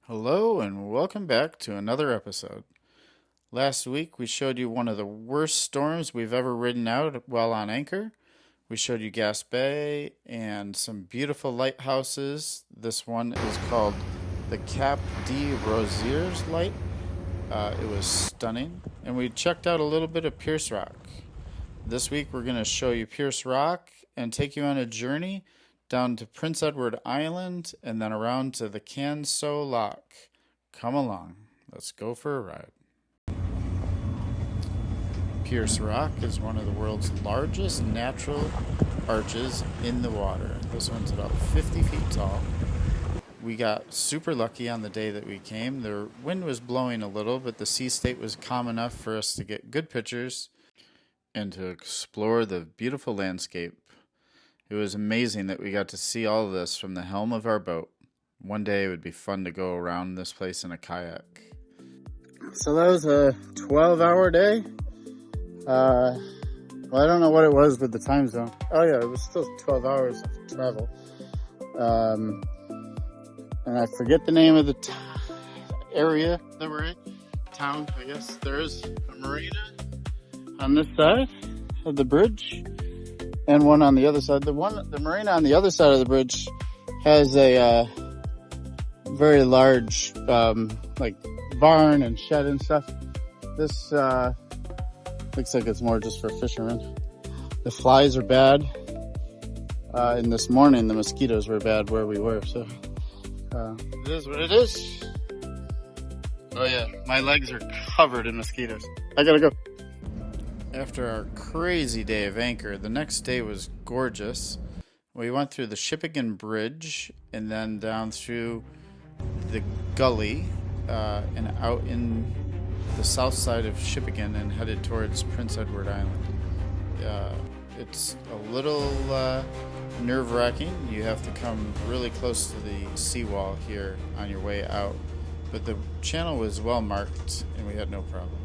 Hello and welcome back to another episode. Last week we showed you one of the worst storms we've ever ridden out while on anchor. We showed you Gas Bay and some beautiful lighthouses. This one is called the Cap de Rosiers Light. It was stunning. And we checked out a little bit of Perce Rock. This week we're going to show you Perce Rock and take you on a journey down to Prince Edward Island, and then around to the Canso Lock. Come along. Let's go for a ride. Perce Rock is one of the world's largest natural arches in the water. This one's about 50 feet tall. We got super lucky on the day that we came. The wind was blowing a little, but the sea state was calm enough for us to get good pictures and to explore the beautiful landscape. It was amazing that we got to see all of this from the helm of our boat. One day it would be fun to go around this place in a kayak. So that was a 12-hour day. Well, I don't know what it was with the time zone. Oh yeah, it was still 12 hours of travel. And I forget the name of the area that we're in. Town, I guess. There's a marina on this side of the bridge. And one on the other side. The marina on the other side of the bridge has a very large, like barn and shed and stuff. This looks like it's more just for fishermen. The flies are bad, and this morning the mosquitoes were bad where we were. So it is what it is. Oh yeah, my legs are covered in mosquitoes. I gotta go. After our crazy day of anchor, the next day was gorgeous. We went through the Liveaboard Bridge and then down through the gully and out in the south side of Liveaboard and headed towards Prince Edward Island. It's a little nerve-wracking. You have to come really close to the seawall here on your way out. But the channel was well marked and we had no problem.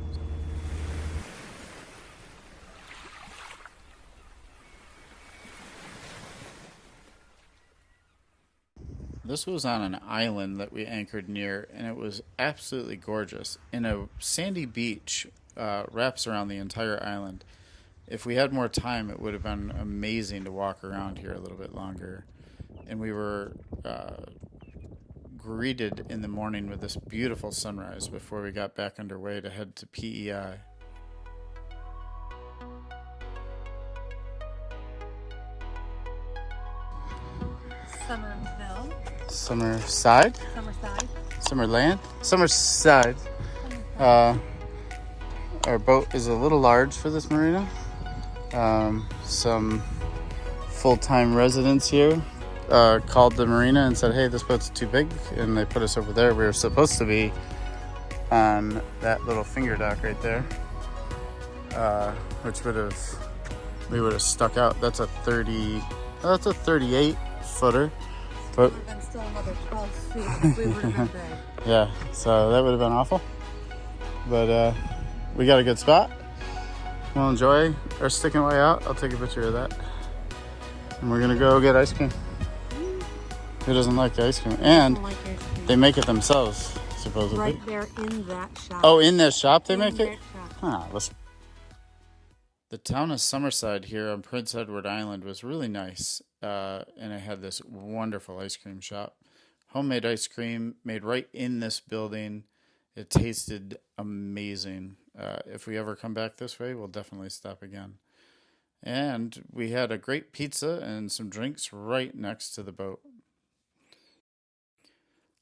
This was on an island that we anchored near, and it was absolutely gorgeous. And a sandy beach wraps around the entire island. If we had more time, it would have been amazing to walk around here a little bit longer. And we were greeted in the morning with this beautiful sunrise before we got back underway to head to PEI. Summerside? Summerside. Our boat is a little large for this marina. Some full-time residents here called the marina and said, hey, this boat's too big, and they put us over there. We were supposed to be on that little finger dock right there, which we would have stuck out. That's a 38 footer. But would have been still another 12 feet if we would have been big. Yeah, so that would have been awful. But we got a good spot. We'll enjoy our sticking way out. I'll take a picture of that. And we're going to go get ice cream. Who doesn't like ice cream? And they make it themselves, supposedly. Right there in that shop. Oh, in that shop they make it? Huh, The town of Summerside here on Prince Edward Island was really nice, and it had this wonderful ice cream shop. Homemade ice cream made right in this building. It tasted amazing. If we ever come back this way, we'll definitely stop again. And we had a great pizza and some drinks right next to the boat.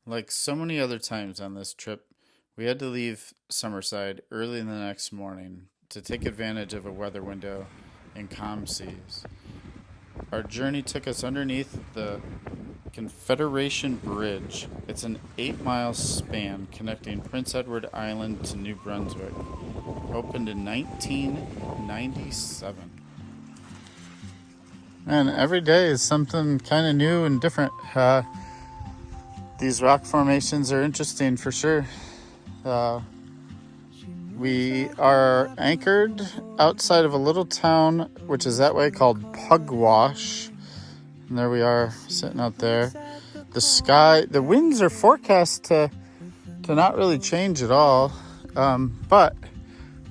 Like so many other times on this trip, we had to leave Summerside early in the next morning to take advantage of a weather window and calm seas. Our journey took us underneath the Confederation Bridge. It's an 8-mile span connecting Prince Edward Island to New Brunswick. Opened in 1997. And every day is something kind of new and different. These rock formations are interesting for sure. We are anchored outside of a little town, which is that way, called Pugwash. And there we are, sitting out there. The winds are forecast to to not really change at all. But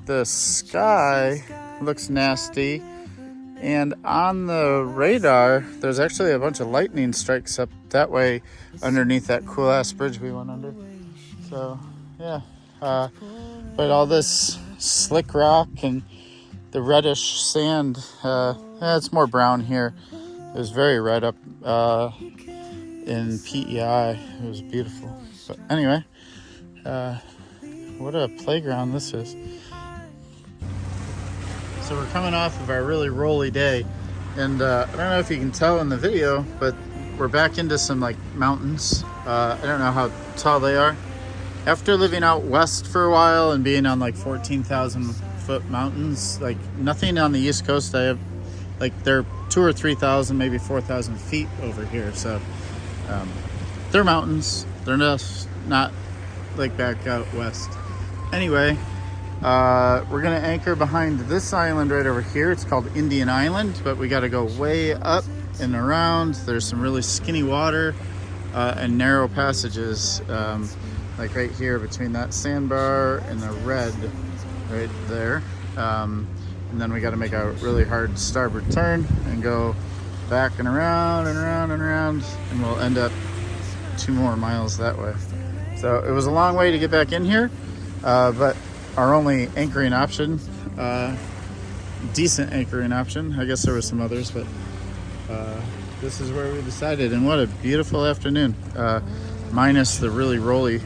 the sky looks nasty. And on the radar, there's actually a bunch of lightning strikes up that way underneath that cool ass bridge we went under. So, yeah. But all this slick rock and the reddish sand, it's more brown here. It was very red up in PEI. It was beautiful. But anyway, what a playground this is. So we're coming off of our really rolly day, and I don't know if you can tell in the video, but we're back into some like mountains. I don't know how tall they are. After living out west for a while and being on like 14,000 foot mountains, like nothing on the East Coast, I have like they're 2,000 or 3,000, maybe 4,000 feet over here. So they're mountains. They're not like back out west. Anyway, we're gonna anchor behind this island right over here. It's called Indian Island, but we got to go way up and around. There's some really skinny water and narrow passages, like right here between that sandbar and the red right there. And then we got to make a really hard starboard turn and go back and around and around and around, and we'll end up 2 more miles that way. So it was a long way to get back in here, but our only anchoring option, decent anchoring option. I guess there were some others, but this is where we decided. And what a beautiful afternoon, minus the really rolly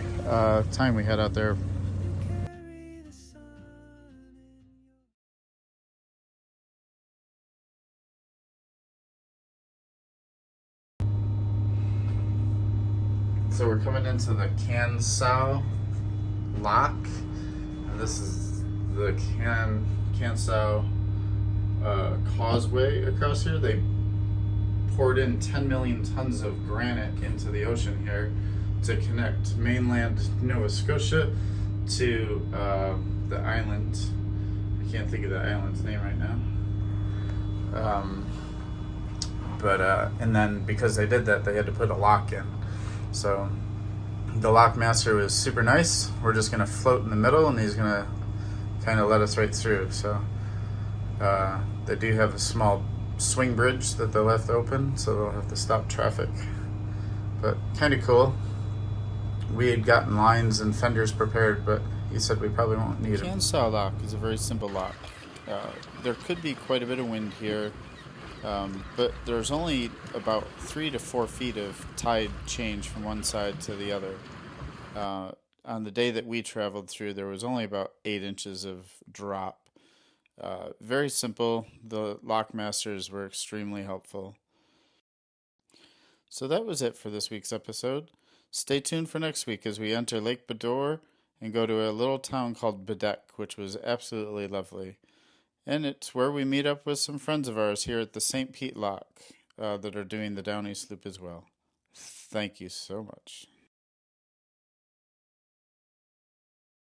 time we had out there. So we're coming into the Canso Lock. This is the Canso Causeway across here. They poured in 10 million tons of granite into the ocean here to connect mainland Nova Scotia to the island. I can't think of the island's name right now. And then because they did that, they had to put a lock in. So the lock master was super nice. We're just gonna float in the middle, and he's gonna kind of let us right through. So they do have a small swing bridge that they left open, so they'll have to stop traffic. But kind of cool. We had gotten lines and fenders prepared, but he said we probably won't need them. Canso Lock is a very simple lock. There could be quite a bit of wind here, but there's only about 3 to 4 feet of tide change from one side to the other. On the day that we traveled through, there was only about 8 inches of drop. Very simple. The lock masters were extremely helpful. So that was it for this week's episode. Stay tuned for next week as we enter Lake Bador and go to a little town called Badek, which was absolutely lovely. And it's where we meet up with some friends of ours here at the St. Pete Lock that are doing the Downey Sloop as well. Thank you so much.